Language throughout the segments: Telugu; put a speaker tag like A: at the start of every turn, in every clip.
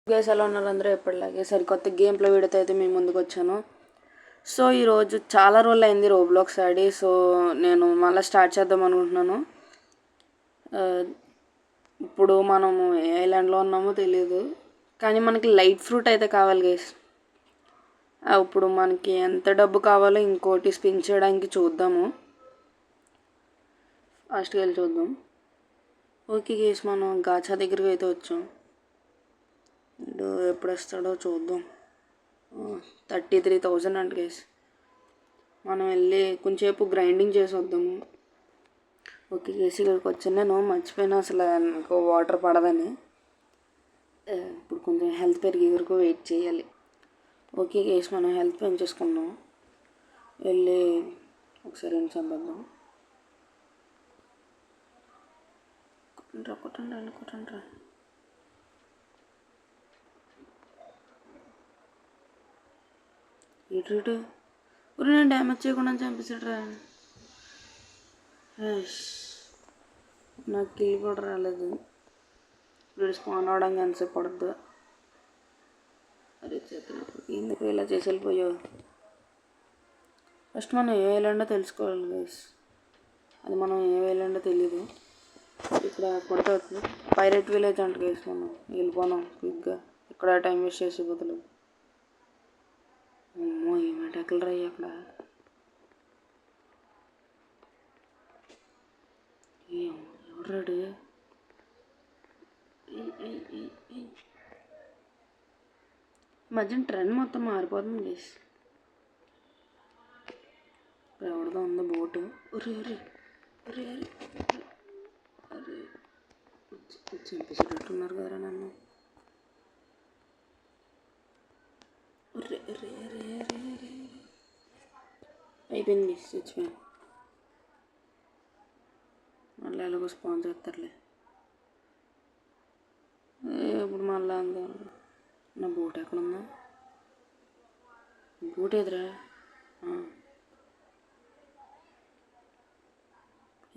A: గైస్ ఎలా ఉన్నారు అందరూ? ఎప్పటిలాగే సరికొత్త గేమ్లో వీడియోతో అయితే మేము ముందుకు వచ్చాను. సో ఈరోజు చాలా రోజులు అయింది రోబ్లాక్స్ ఆడి. సో నేను మళ్ళీ స్టార్ట్ చేద్దాం అనుకుంటున్నాను. ఇప్పుడు మనము ఏ ఐలాండ్లో ఉన్నామో తెలియదు, కానీ మనకి లైట్ ఫ్రూట్ అయితే కావాలి గైస్. ఇప్పుడు మనకి ఎంత డబ్బు కావాలో ఇంకోటి స్పిన్ చేయడానికి చూద్దాము. ఫాస్ట్గా వెళ్ళి చూద్దాం. ఓకే గైస్, మనం గాచా దగ్గరికి అయితే వచ్చాం. ఎప్పుడు వస్తాడో చూద్దాం. 33,000 అంట గైస్. మనం వెళ్ళి కొంచెంసేపు గ్రైండింగ్ చేసి వద్దాము. ఓకే గైస్, ఇక్కడికి వచ్చాను. నేను మర్చిపోయినా అసలు నాకు వాటర్ పడదని. ఇప్పుడు కొంచెం హెల్త్ పెరిగే వరకు వెయిట్ చేయాలి. ఓకే గైస్, మనం హెల్త్ పెంచేసుకున్నాం. వెళ్ళి ఒకసారి ఏం చంపేద్దాం. కొట్టండి. ఇటు నేను డ్యామేజ్ చేయకుండా చంపేసాడురా. నాకు కిల్ కూడా రాలేదు. ఇప్పుడు స్పాన్ అవడానికి ఎంతసేపు పడుద్దు? అరే చేతులు ఎందుకు ఇలా చేసి వెళ్ళిపోయావు? ఫస్ట్ మనం ఏ ఐలాండో తెలుసుకోవాలి గైస్. అది మనం ఏ ఐలాండో తెలీదు. ఇక్కడ కొడితే పైరెట్ విలేజ్ అంట గైస్. మనం వెళ్ళిపోనాం క్విక్గా. ఇక్కడ టైం వేస్ట్ చేసే బదులు. అమ్మో ఏమి అటాకులు రాయి అక్కడ. ఎవడ్రాడు? ఈ మధ్యన ట్రెండ్ మొత్తం మారిపోతుంది గైస్. ఎవరిదో ఉంది బోటు. అరే చంపేసేటట్టున్నారు కదరా నన్ను. అయిపోయింది, చచ్చిపోయాను. మళ్ళీ ఎలాగో స్పాన్ చేస్తారులే. ఇప్పుడు మళ్ళీ అందా నా బోట్ ఎక్కడుందా? బోట్ ఎదురా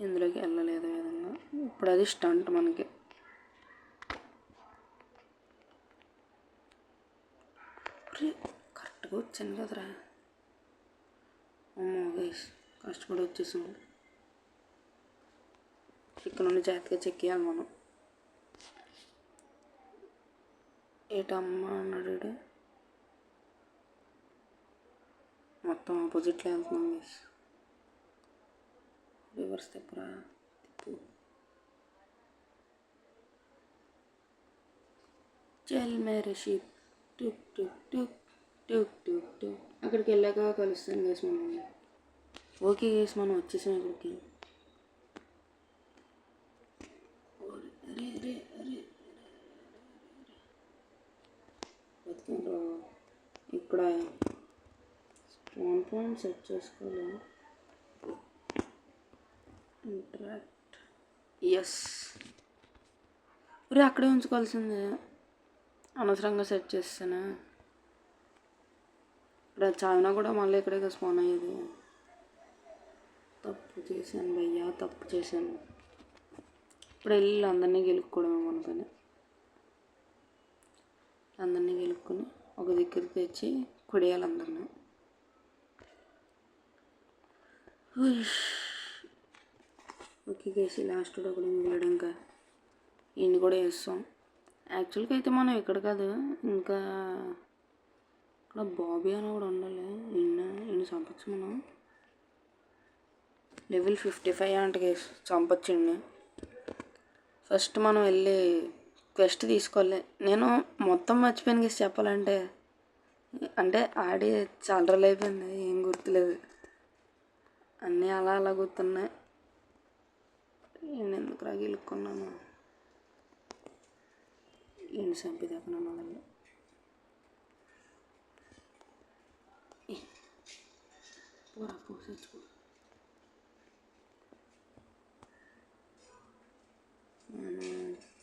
A: ఇందులోకి వెళ్ళలేదు విధంగా. ఇప్పుడు అది స్టంట్ మనకి. కరెక్ట్గా వచ్చాను కదరా. అమ్మో గైస్, కష్టపడి వచ్చేసాం. ఇక్కడ నుండి జాగ్రత్తగా చెక్కేయాలి మనం. ఏటమ్మా అన్నాడు. మొత్తం ఆపోజిట్లో వెళ్తున్నాం గైస్. రివర్స్ తిప్పురా, తిప్పు. చల్ మేరే షిప్ టుక్ టుక్ టుక్ టుక్ టుక్ టుక్. అక్కడికి వెళ్ళాక కలుస్తాను గైస్ మనం. ఓకే గైస్, మనం వచ్చేసాం ఇక్కడికి. ఇక్కడ స్పాన్ పాయింట్ సెట్ చేసుకోవాలి. Interacts. అక్కడే ఉంచుకోవాల్సిందే. అనవసరంగా సెట్ చేస్తాను. ఇప్పుడు చాయినా కూడా మళ్ళీ ఇక్కడే స్పాన్ అయ్యేది. తప్పు చేశాను భయ్యా, తప్పు చేశాను. ఇప్పుడు వెళ్ళి అందరినీ గెలుక్కోవడమే మన పని. అందరినీ గెలుక్కొని ఒక దగ్గరికి తెచ్చి కొడేయాలి అందరినీ. ఓకే గైస్, లాస్ట్ ఒకటి మిగిలాడు. ఇంకా ఈయన కూడా వేస్తాం. యాక్చువల్గా అయితే మనం ఇక్కడ కాదు, ఇంకా ఇక్కడ బాబీ అని కూడా ఉండాలి. ఈయన చంపచ్చు మనం. లెవెల్ 55 అంట గైస్, చంపొచ్చండి. ఫస్ట్ మనం వెళ్ళి క్వెస్ట్ తీసుకోవాలి. నేను మొత్తం మర్చిపోయాను గైస్ చెప్పాలంటే. అంటే ఆడి చాలా రోజులు అయిపోయింది, ఏం గుర్తులేదు. అన్నీ అలా గుర్తున్నాయి. నేను ఎందుకు రాగిలుక్కున్నాను. ఏంటి చంపేదాకా మొదలు. పోరా పోసెచ్చుకో.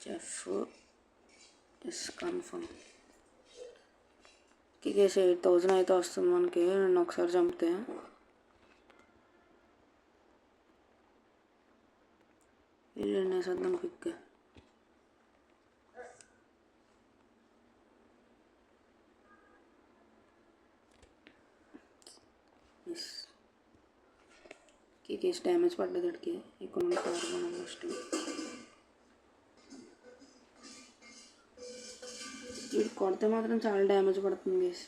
A: Chef yes confirm. కేకేసి 8,000 అయితే వస్తుంది మనకి. నేను ఒకసారి చంపితే వెళ్ళి వేసేద్దాం క్విక్గా. ఈ కేసు డ్యామేజ్ పడ్డది వాడికి ఇక్కడ కార్బన్ ఫస్ట్ వీడు కొడితే మాత్రం చాలా డ్యామేజ్ పడుతుంది గైస్.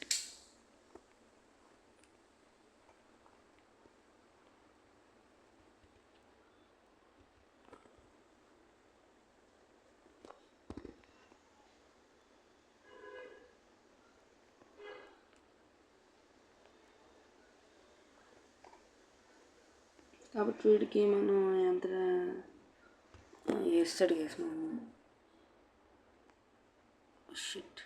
A: కాబట్టి వీడికి మనం ఎంత వేస్తాడు గైస్ మనం. షిట్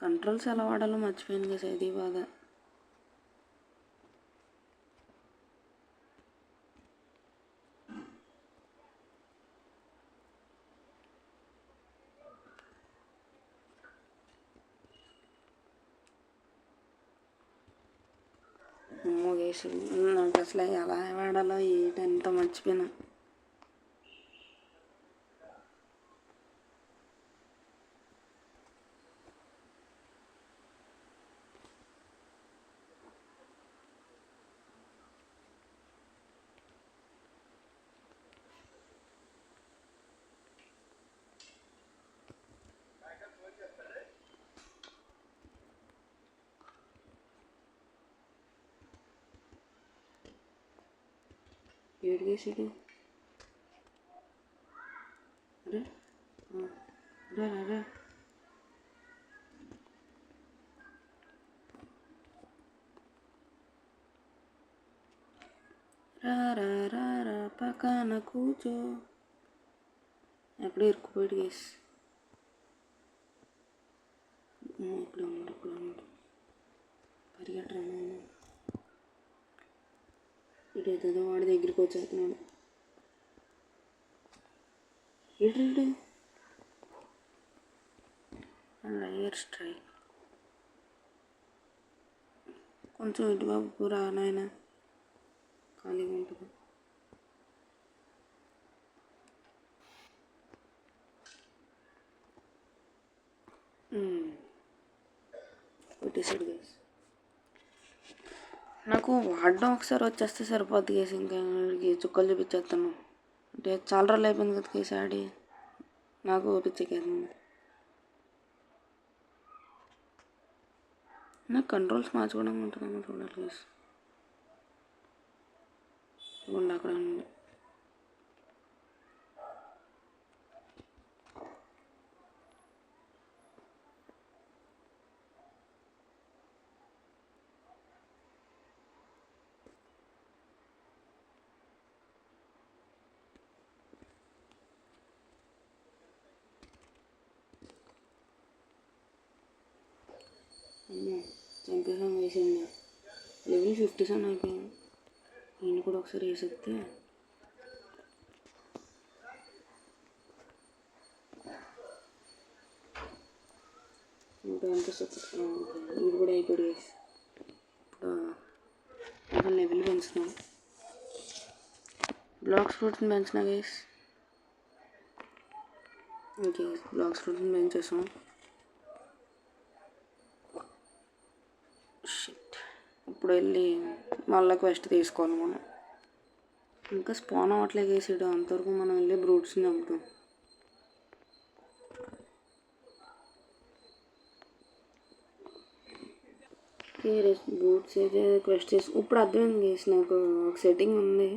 A: కంట్రోల్స్ ఎలా వాడాలో మర్చిపోయాను గైస్, అది బాధ. అమ్మో గైస్ నాకు అసలు ఎలా వాడాలో ఏంటంతా మర్చిపోయినా. ఏడు గేసాడు అరే రా రా రా రా రా రా పక్కన కూర్చో. ఎక్కడ ఇరుక్కుపోయాడు గేస్. ఇక్కడ ఉన్నాడు ఇక్కడ ఉన్నాడు పరిగెట్టరా. ఇటేదో వాడి దగ్గరికి వచ్చేస్తున్నాడు. ఇటు లయర్ స్ట్రైక్ కొంచెం ఇటు బాబు రా నాయన, ఖాళీగా ఉంటుంది. కొట్టేసాడు గేస్. నాకు వాడడం ఒకసారి వచ్చేస్తే సరిపోద్ది గేస్, ఇంకా చుక్కలు చూపించేస్తాను. అంటే చాలా రోజులు అయిపోయింది కదా కేసు ఆడి, నాకు పిచ్చెక్కేస్తుంది. నాకు కంట్రోల్స్ మార్చుకోవడం ఉంటుందేమో చూడాలి కేసు. ఇవ్వండి అక్కడ ఉంది. చంపేసాం వేసింది. లెవెల్ 57 అయిపోయింది. నేను కూడా ఒకసారి వేసేస్తే ఇంకా అనిపిస్తుంది. ఇది కూడా అయిపోయాడు గైస్. ఇప్పుడు లెవెల్ పెంచుతున్నాం. బ్లాక్స్ ఫ్రూట్స్ని పెంచినా గైస్. ఓకే బ్లాక్స్ ఫ్రూట్స్ని పెంచేసాం. ఇప్పుడు వెళ్ళి మళ్ళీ క్వెస్ట్ తీసుకోవాలి మనం. ఇంకా స్పాన్ అవ్వట్లేదు వేసాడు, అంతవరకు మనం వెళ్ళి బ్రూట్స్ని చంపుతాం. బ్రూట్స్ అయితే క్వెస్ట్ చేసి ఇప్పుడు అర్థమైంది గేసి. నాకు ఒక సెట్టింగ్ ఉంది,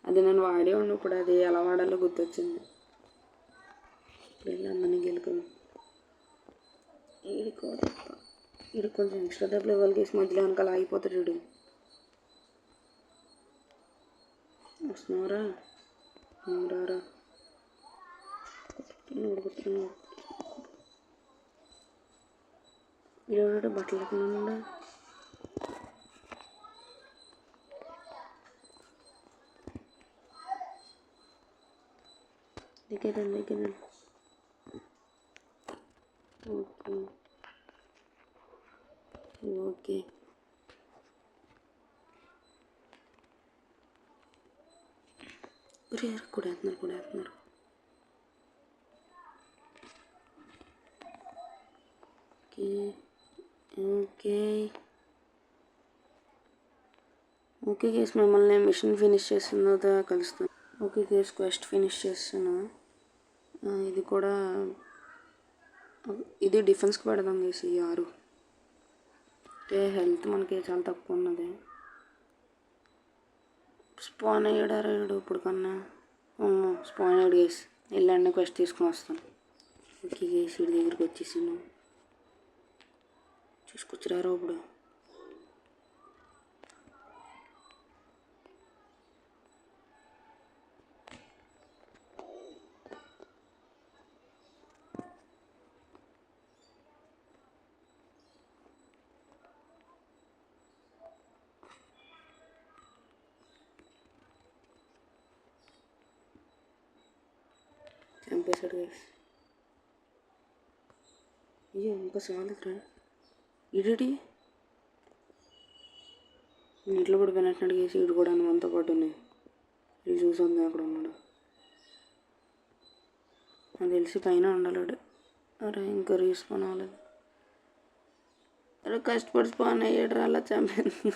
A: అది నేను వాడే ఉండి ఇప్పుడు అది ఎలా వాడాలో గుర్తొచ్చింది. ఇప్పుడు వెళ్ళి అందరినీ గెలుకుదాం. వీడు కొంచెం ఎక్స్ట్రా డబ్బులు ఇవ్వాలి కేసు. మధ్యలో వెనకాల ఆగిపోతాడు వీడు. వస్తున్నారా రారా వీడు బట్టలు లేకుండా దగ్గర. ఓకే కూడా వేస్తున్నారు. ఓకే ఓకే కేసు మిమ్మల్ని మిషన్ ఫినిష్ చేసిన తర్వాత కలుస్తాను. ఓకే కేసు క్వెస్ట్ ఫినిష్ చేస్తాను. ఇది కూడా ఇది డిఫెన్స్కి పెడదాం కేసు ఈ 6. అంటే హెల్త్ మనకి చాలా తక్కువ ఉన్నది. స్పాన్ అయ్యాడారా ఇప్పుడు కన్నా స్పాన్ అయ్యాడు కేసు. వెళ్ళండి క్వెస్ట్ తీసుకుని వస్తాను. ఓకే కేసు వీడి దగ్గరికి వచ్చేసాను. చూసుకొచ్చిరారా ఇప్పుడు. చంపేశాడు గైస్. అయ్యో ఇంకా చాలదురా. ఇడి నీటిలో పడిపోయినట్టున్నాడు గేసి. ఇడు కూడా మనతో పాటు ఉన్నాయి. ఇది చూసొద్దాం అక్కడ ఉన్నాడు. నాకు తెలిసి పైన ఉండాలి. అరే ఇంకా రీస్పాన్ అవ్వలేదు. అరే కష్టపడి స్పాన్ అయ్యాడు రా. అలా చంపాను.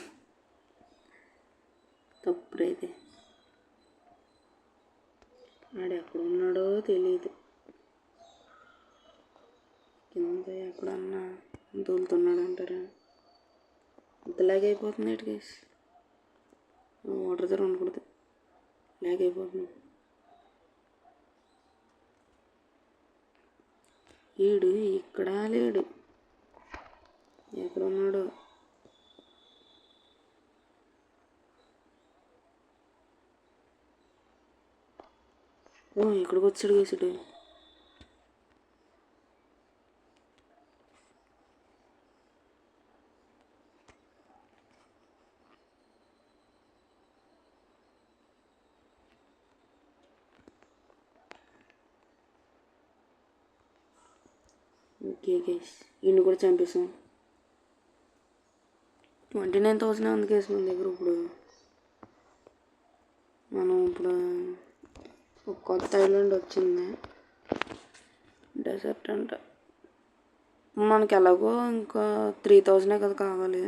A: తప్పుడైతే ఆడు ఎక్కడ ఉన్నాడో తెలియదు. కింద ఎక్కడన్నా తోలుతున్నాడు అంటారా. అంత లాగ్ అయిపోతుంది ఇటు కేసు. వాటర్ దగ్గర ఉండకూడదు. లాగ్ అయిపోతుంది. ఈడు ఇక్కడ లేడు. ఎక్కడ ఉన్నాడు. ఇక్కడికి వచ్చాడు కేసుడు. ఓకే కేస్ ఈయన కూడా చంపేసాం. 29,000 ఉంది కేసు మన దగ్గర. ఇప్పుడు మనం ఇప్పుడు ఒక కొత్త ఐలాండ్ వచ్చింది, డెజర్ట్ అంట. మనకి ఎలాగో ఇంకా 3,000 కదా కావాలి.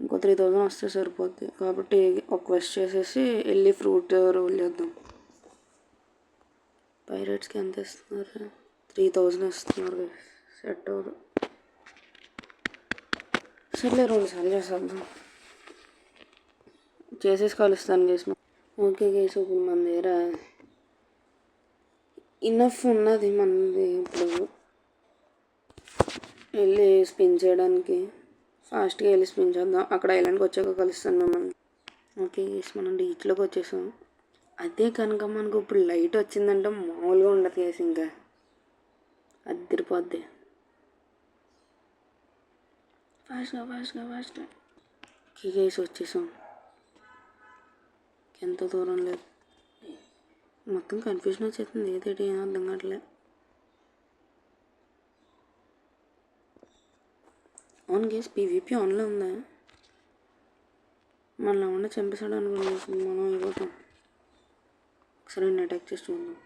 A: ఇంకో 3,000 వస్తే సరిపోద్ది. కాబట్టి ఒక క్వెస్ట్ చేసేసి వెళ్ళి ఫ్రూట్ రోల్ చేద్దాం. పైరేట్స్కి ఎంత ఇస్తున్నారు? 3,000 ఇస్తున్నారు. సెట్ అవ్వదు. సర్లే 2 సార్లు చేసేద్దాం. చేసేసి కలుస్తాను కేసు. ఓకే కేసు ఇప్పుడు మన దగ్గర ఇనఫ్ ఉన్నది. మనది ఇప్పుడు వెళ్ళి స్పిన్ చేయడానికి ఫాస్ట్గా వెళ్ళి స్పిన్ చేద్దాం. అక్కడ ఐలాండ్కి వచ్చాక కలుస్తాను మిమ్మల్ని. ఓకే కేసు మనం బీచ్లోకి వచ్చేసాం. అదే కనుక మనకు ఇప్పుడు లైట్ వచ్చిందంటే మామూలుగా ఉండదు కేసు. ఇంకా అదిరిపోద్ది. ఫాస్ట్గా కేసు వచ్చేసాం. ఎంత దూరం లేదు. మొత్తం కన్ఫ్యూజన్ వచ్చేస్తుంది. ఏదేంటి ఏం అర్థం కావట్లే. అవును కేసు పీవీపీ ఆన్లో ఉందా? మనల్ని ఏమన్నా చంపేశాడు అనుకోండి. మనం అయిపోతాం. ఒకసారి నేను అటాక్ చేసి చూద్దాం.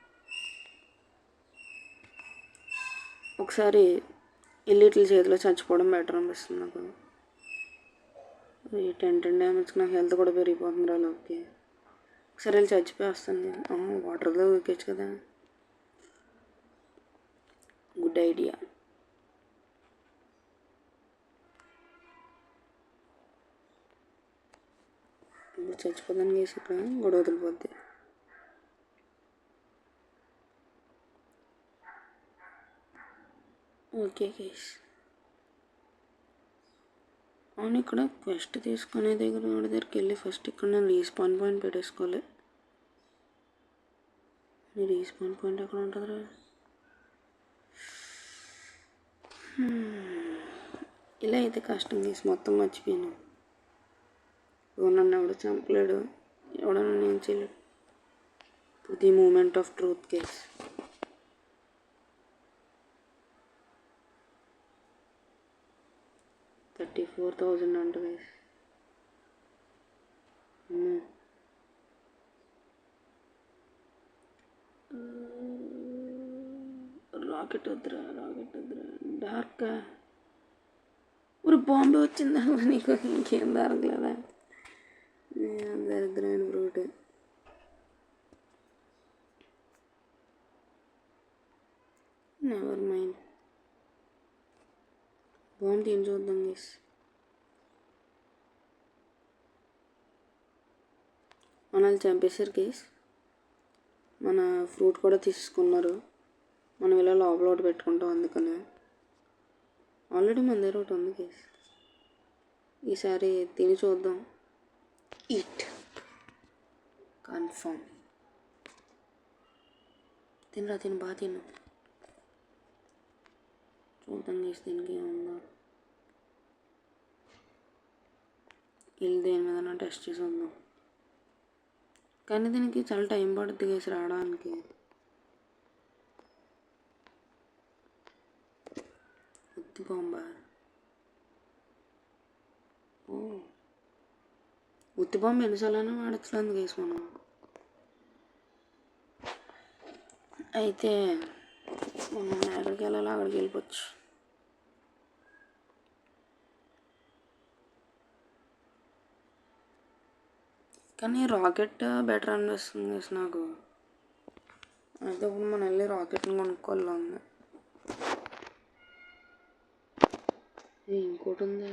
A: ఒకసారి ఇల్లిట్ల చేతిలో చచ్చిపోవడం బెటర్ అనిపిస్తుంది నాకు. ఈ 10 డ్యామేజ్కి నాకు హెల్త్ కూడా పెరిగిపోతుంది రా. ఓకే ఒకసారి వెళ్ళి చచ్చిపోయి వస్తాను. వాటర్లో ఊరికొచ్చు కదా. Good idea. ఇప్పుడు చచ్చిపోతాను కేసు. ఇక్కడ గొడవ వదిలిపోద్ది. Okay case. అవును ఇక్కడ క్వెస్ట్ తీసుకునే దగ్గరికి వెళ్ళి ఫస్ట్ ఇక్కడ నేను రీస్పాన్ పాయింట్ పెట్టేసుకోవాలి. నీ రీస్పాన్ పాయింట్ ఎక్కడ ఉంటుందిరా? ఇలా అయితే కష్టం కేసు. మొత్తం మర్చిపోయాను. నన్ను ఎవడో చంపలేడు. ఎవడో నన్ను ఏం చేయలేడు. ఇప్పుడు the moment of truth case. $34,000 అంట కేసు. రాకెట్ వద్దురా డార్క్ ஒரு బాంబే వచ్చిందా నీకు ఇంకేం దొరకలేదా దరిద్రమైన ఫ్రూట్ నెవర్ మైండ్ బాగుంది ఏం చూద్దాం గేస్ మనల్ని చంపేశారు గేస్ మన ఫ్రూట్ కూడా తీసుకున్నారు మనం ఇలా లోపల ఒకటి పెట్టుకుంటాం అందుకనే ఆల్రెడీ మన దగ్గర ఒకటి ఉంది గేస్ ఈసారి తిని చూద్దాం ఈట్ కన్ఫర్మ్ తిను బాగా తిను చూద్దాం గేస్ దీనికి ఏముందో వెళ్ళి దేని మీద టెస్ట్ చేసి వద్దాం కానీ దీనికి చాలా టైం పడుతుంది గేస్ రావడానికి ఉత్తి బాంబా ఉత్తి బాంబు ఎన్నిసార్లు వాడచ్చలేదు గేస్ మనం అయితే మనం ఎక్కడికి వెళ్ళాలో అక్కడికి వెళ్ళిపోవచ్చు కానీ రాకెట్ బెటర్ అనిపిస్తుంది గేస్ నాకు అయితే ఇప్పుడు మనం వెళ్ళి రాకెట్ని కొనుక్కోవాలి ఇంకోటి ఉందా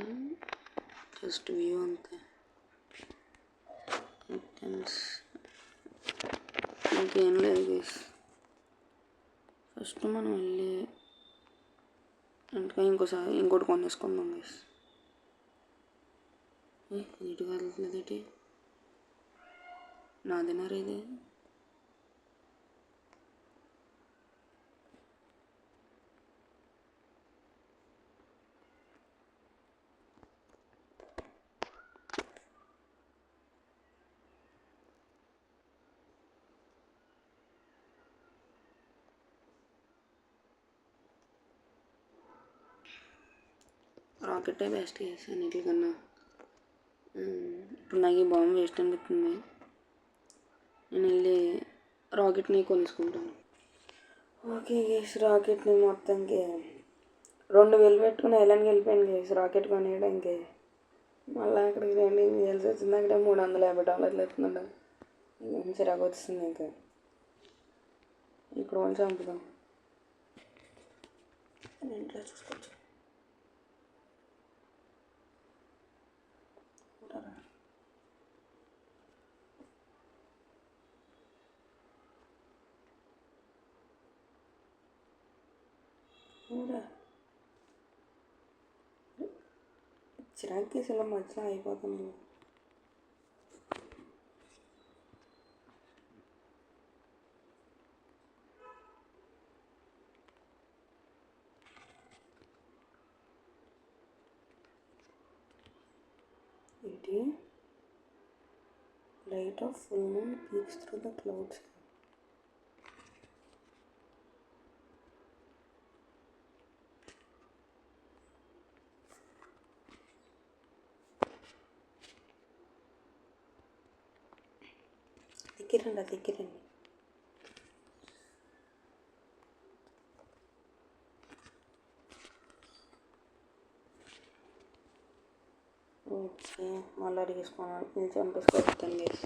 A: జస్ట్ వ్యూ అంతే ఇంకేం లేదు గేస్ ఫస్ట్ మనం వెళ్ళి ఇంకా ఇంకోటి కొనేసుకుందాం గేస్ ఇటు కదలట్లేదేటి నాదేనారా ఇది రాకెటే బెస్ట్ గేస్ అన్నిటికన్నా ఇప్పుడు నాకు ఈ బాంబు వేస్ట్ అనిపిస్తుంది నేను వెళ్ళి రాకెట్ని కొనుక్కుంటాను ఓకే గేస్ రాకెట్ని మొత్తానికి 2000 పెట్టుకుని ఐలాండ్కి వెళ్ళిపోయాను గేస్ రాకెట్ కొనేయడానికి మళ్ళీ అక్కడికి రండి చేయాల్సి వచ్చింది అక్కడ $350 అవుతుందంట ఇంకా చిరాకు వచ్చింది ఇంకా ఇప్పుడు వాళ్ళు చంపుదాం ఇంట్లో చూసుకోవచ్చు చిరాకు తీసి ఇలా మధ్యలో అయిపోతాను ఏంటి light of full moon peeks through the clouds దిక్కిరండి ఓకే మళ్ళీ అడిగేసుకున్నాను నేను చంపేసుకొస్తాను గేస్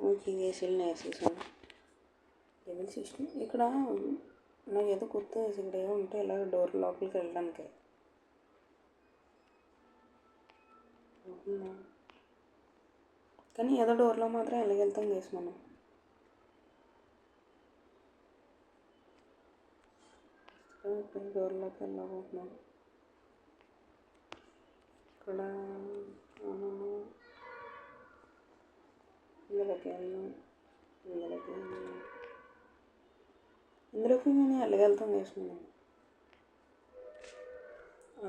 A: ఓకే గేస్ వెళ్ళి వేసేసాను లెవెల్ 16 ఇక్కడ నాకు ఏదో కొత్త ఇక్కడ ఏమో ఉంటే ఇలా డోర్ లోపలికి వెళ్ళడానికి కానీ ఏదో డోర్లో మాత్రం వెళ్ళగలుగుతాం గేస్ మనం డోర్లోకి వెళ్ళబోతున్నాం ఇక్కడ ఇందులోకి నేను వెళ్ళగలుగుతాం వేసుకున్నాను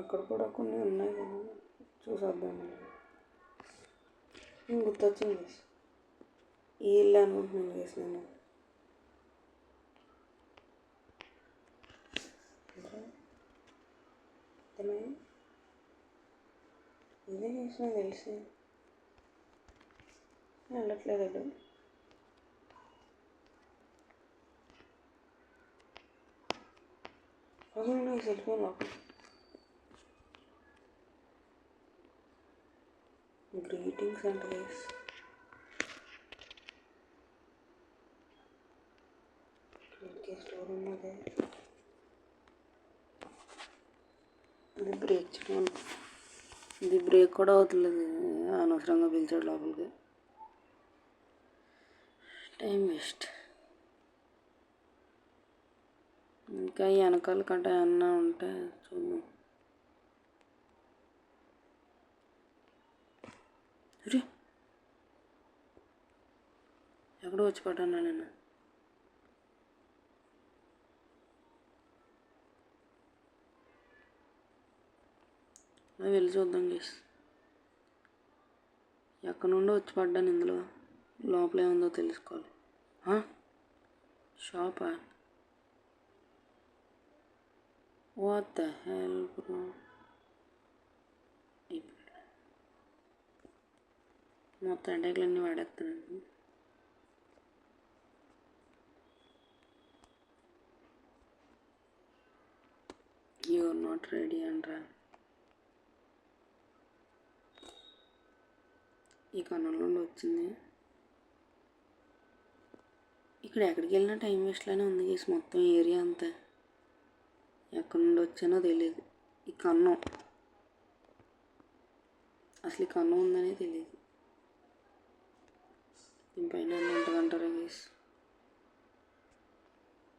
A: అక్కడ కూడా కొన్ని ఉన్నాయి కదా చూసొద్దాం గుర్తొచ్చింది గేస్ ఈ ఇల్లు అనుకుంటున్నాను గేస్ నేను ఇదే గేస్ నాకు తెలిసి వెళ్ళట్లేదు సెల్ఫీ లోపల గ్రీటింగ్స్ అండ్ గైస్. స్టోర్ ఉన్నదే ఇది బ్రేక్ చేయడం, ఇది బ్రేక్ కూడా అవుతలేదు. అనవసరంగా పిలిచాడు లోపలికి, టైం వేస్ట్. ఇంకా ఈ వెనకాల కట్ట ఏమన్నా ఉంటే చూద్దాం. ఎక్కడో వచ్చి పడ్డాను నేను. వెళ్ళి చూద్దాం గేస్. ఎక్కడి నుండో వచ్చి పడ్డాను ఇందులో. లోపల ఏముందో తెలుసుకోవాలి. షాపా? What the hell bro. మొత్తం అటాక్లన్నీ వాడేస్తానండి. యు ఆర్ నాట్ రెడీ అంటారా? ఈ కన్నుల నుండి వచ్చింది. ఇక్కడ ఎక్కడికి వెళ్ళినా టైం వేస్ట్లానే ఉంది గేసి. మొత్తం ఏరియా అంతా ఎక్కడి నుండి వచ్చానో తెలియదు. ఈ కన్నం అసలు ఈ కన్నం ఉందనే తెలియదు. దీనిపైన ఏమన్నా ఉంటుందంటారా గేస్?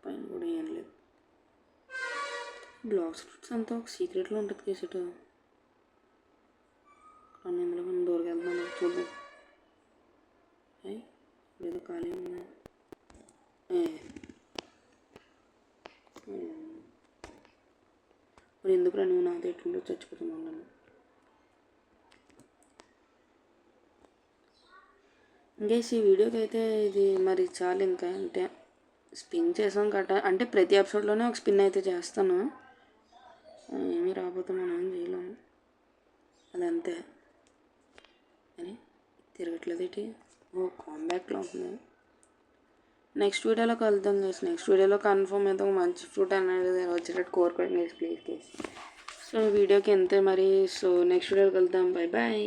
A: పైన కూడా ఏం లేదు. బ్లాక్స్ ఫ్రూట్స్ అంతా ఒక సీక్రెట్లో ఉంటుంది గేస్. ఇటు కానీ ఇందులో మనం దూరకు వెళ్తున్నాం. చూద్దాం. ఏదో ఖాళీ ఉందా? మరి ఎందుకురా నువ్వు నాతో ఎట్లుంటో చచ్చిపోతున్నాను. ఇంకేసి ఈ వీడియోకి అయితే ఇది మరి చాలు. ఇంకా అంటే స్పిన్ చేసాం కట్ట, అంటే ప్రతి ఎపిసోడ్లోనే ఒక స్పిన్ అయితే చేస్తాను. ఏమీ రాకపోతే మనం ఏం చేయలేము, అదంతే. అని తిరగట్లేదు ఏంటి? కాంబ్యాక్లో ఉంటుంది. నెక్స్ట్ వీడియోలో కలుద్దాం గైస్. నెక్స్ట్ వీడియోలో కన్ఫర్మ్ అయితే ఒక మంచి ఫ్రూట్ అనేది వచ్చేటట్టు కోరుకోండి గైస్, ప్లీజ్ గైస్. సో వీడియోకి ఎంతే మరి. సో నెక్స్ట్ వీడియోలో కలుద్దాం. Bye bye.